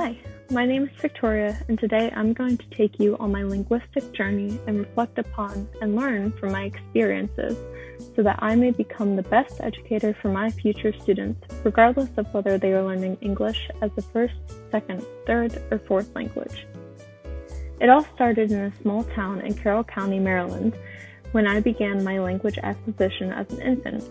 Hi, my name is Victoria, and today I'm going to take you on my linguistic journey and reflect upon and learn from my experiences so that I may become the best educator for my future students, regardless of whether they are learning English as a first, second, third, or fourth language. It all started in a small town in Carroll County, Maryland, when I began my language acquisition as an infant.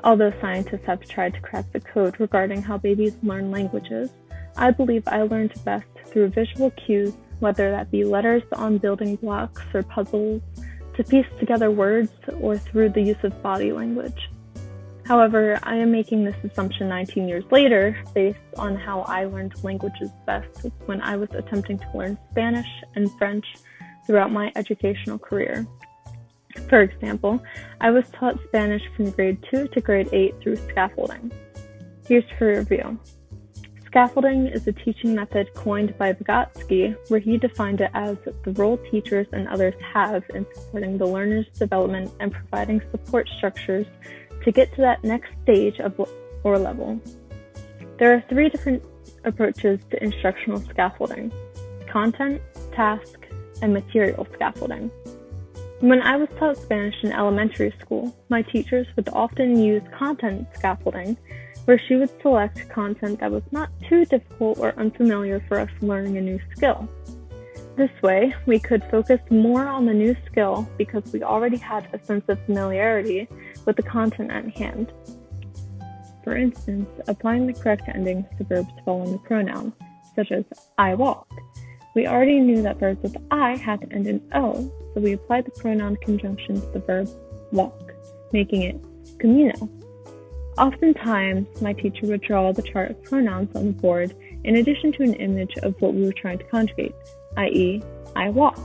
Although scientists have tried to crack the code regarding how babies learn languages, I believe I learned best through visual cues, whether that be letters on building blocks or puzzles, to piece together words, or through the use of body language. However, I am making this assumption 19 years later based on how I learned languages best when I was attempting to learn Spanish and French throughout my educational career. For example, I was taught Spanish from grade 2 to grade 8 through scaffolding. Here's for review. Scaffolding is a teaching method coined by Vygotsky, where he defined it as the role teachers and others have in supporting the learner's development and providing support structures to get to that next stage or level. There are 3 different approaches to instructional scaffolding: content, task, and material scaffolding. When I was taught Spanish in elementary school, my teachers would often use content scaffolding, where she would select content that was not too difficult or unfamiliar for us learning a new skill. This way, we could focus more on the new skill because we already had a sense of familiarity with the content at hand. For instance, applying the correct endings to verbs following the pronoun, such as I walk. We already knew that verbs with I had to end in O, so we applied the pronoun conjunction to the verb walk, making it camino. Oftentimes, my teacher would draw the chart of pronouns on the board in addition to an image of what we were trying to conjugate, i.e., I walk.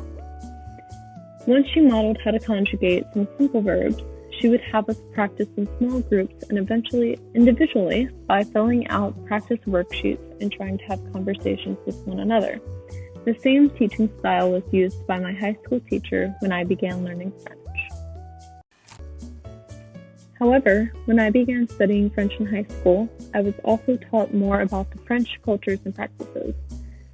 Once she modeled how to conjugate some simple verbs, she would have us practice in small groups and eventually individually by filling out practice worksheets and trying to have conversations with one another. The same teaching style was used by my high school teacher when I began learning French. However, when I began studying French in high school, I was also taught more about the French cultures and practices.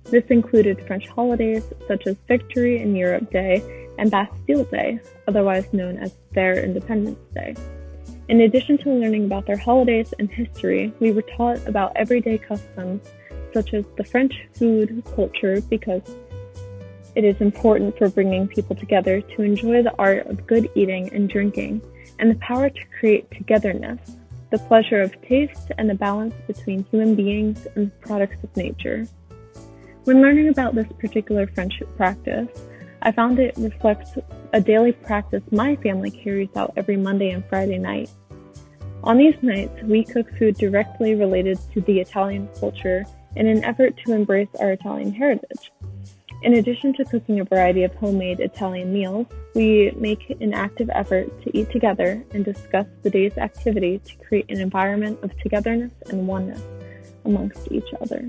This included French holidays such as Victory in Europe Day and Bastille Day, otherwise known as their Independence Day. In addition to learning about their holidays and history, we were taught about everyday customs such as the French food culture because it is important for bringing people together to enjoy the art of good eating and drinking, and the power to create togetherness, the pleasure of taste, and the balance between human beings and the products of nature. When learning about this particular French practice, I found it reflects a daily practice my family carries out every Monday and Friday night. On these nights, we cook food directly related to the Italian culture in an effort to embrace our Italian heritage. In addition to cooking a variety of homemade Italian meals, we make an active effort to eat together and discuss the day's activity to create an environment of togetherness and oneness amongst each other.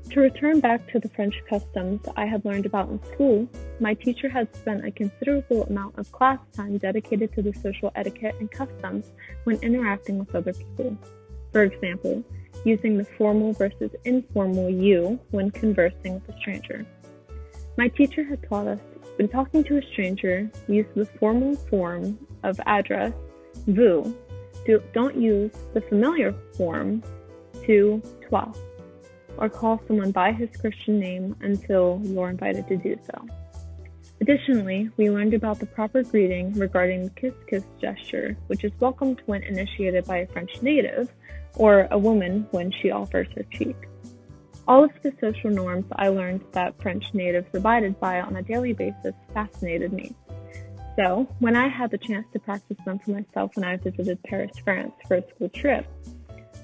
To return back to the French customs I had learned about in school, my teacher had spent a considerable amount of class time dedicated to the social etiquette and customs when interacting with other people. For example, using the formal versus informal you when conversing with a stranger. My teacher had taught us, when talking to a stranger, use the formal form of address, vous. Don't use the familiar form, tu, toi, or call someone by his Christian name until you're invited to do so. Additionally, we learned about the proper greeting regarding the kiss-kiss gesture, which is welcomed when initiated by a French native, or a woman when she offers her cheek. All of the social norms I learned that French natives abided by on a daily basis fascinated me. So, when I had the chance to practice them for myself when I visited Paris, France for a school trip,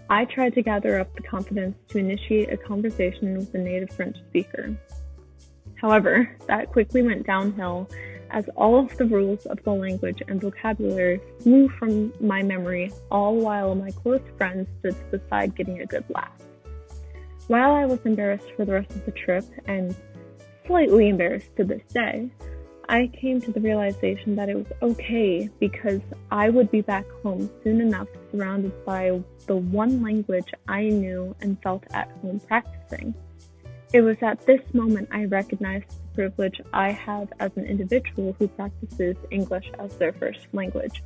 I tried to gather up the confidence to initiate a conversation with a native French speaker. However, that quickly went downhill as all of the rules of the language and vocabulary flew from my memory, all while my close friends stood to the side getting a good laugh. While I was embarrassed for the rest of the trip, and slightly embarrassed to this day, I came to the realization that it was okay because I would be back home soon enough, surrounded by the one language I knew and felt at home practicing. It was at this moment I recognized the privilege I have as an individual who practices English as their first language.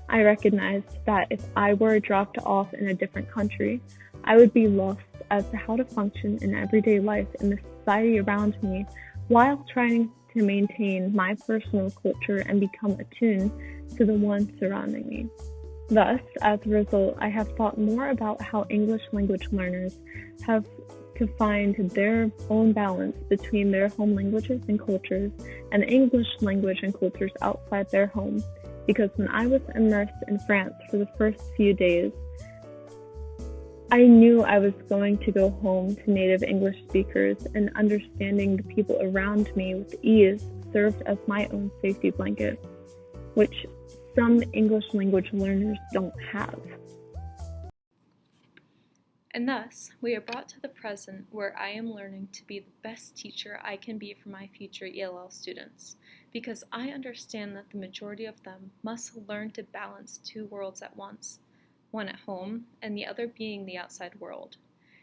I recognized that if I were dropped off in a different country, I would be lost as to how to function in everyday life in the society around me while trying to maintain my personal culture and become attuned to the one surrounding me. Thus, as a result, I have thought more about how English language learners have to find their own balance between their home languages and cultures and English language and cultures outside their home. Because when I was immersed in France for the first few days, I knew I was going to go home to native English speakers, and understanding the people around me with ease served as my own safety blanket, which some English language learners don't have. And thus, we are brought to the present where I am learning to be the best teacher I can be for my future ELL students, because I understand that the majority of them must learn to balance two worlds at once, one at home and the other being the outside world.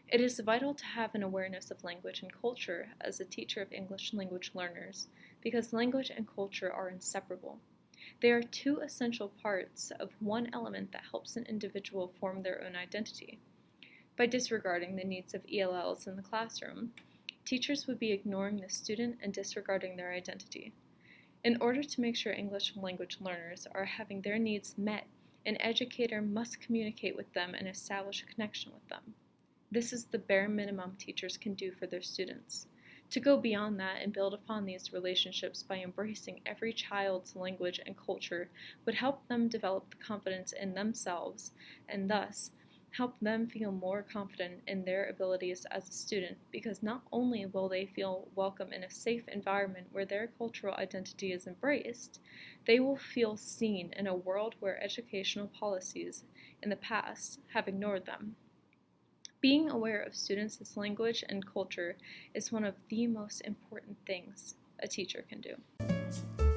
It is vital to have an awareness of language and culture as a teacher of English language learners, because language and culture are inseparable. They are two essential parts of one element that helps an individual form their own identity. By disregarding the needs of ELLs in the classroom, teachers would be ignoring the student and disregarding their identity. In order to make sure English language learners are having their needs met, an educator must communicate with them and establish a connection with them. This is the bare minimum teachers can do for their students. To go beyond that and build upon these relationships by embracing every child's language and culture would help them develop the confidence in themselves and thus help them feel more confident in their abilities as a student, because not only will they feel welcome in a safe environment where their cultural identity is embraced, they will feel seen in a world where educational policies in the past have ignored them. Being aware of students' language and culture is one of the most important things a teacher can do.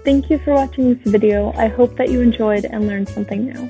Thank you for watching this video. I hope that you enjoyed and learned something new.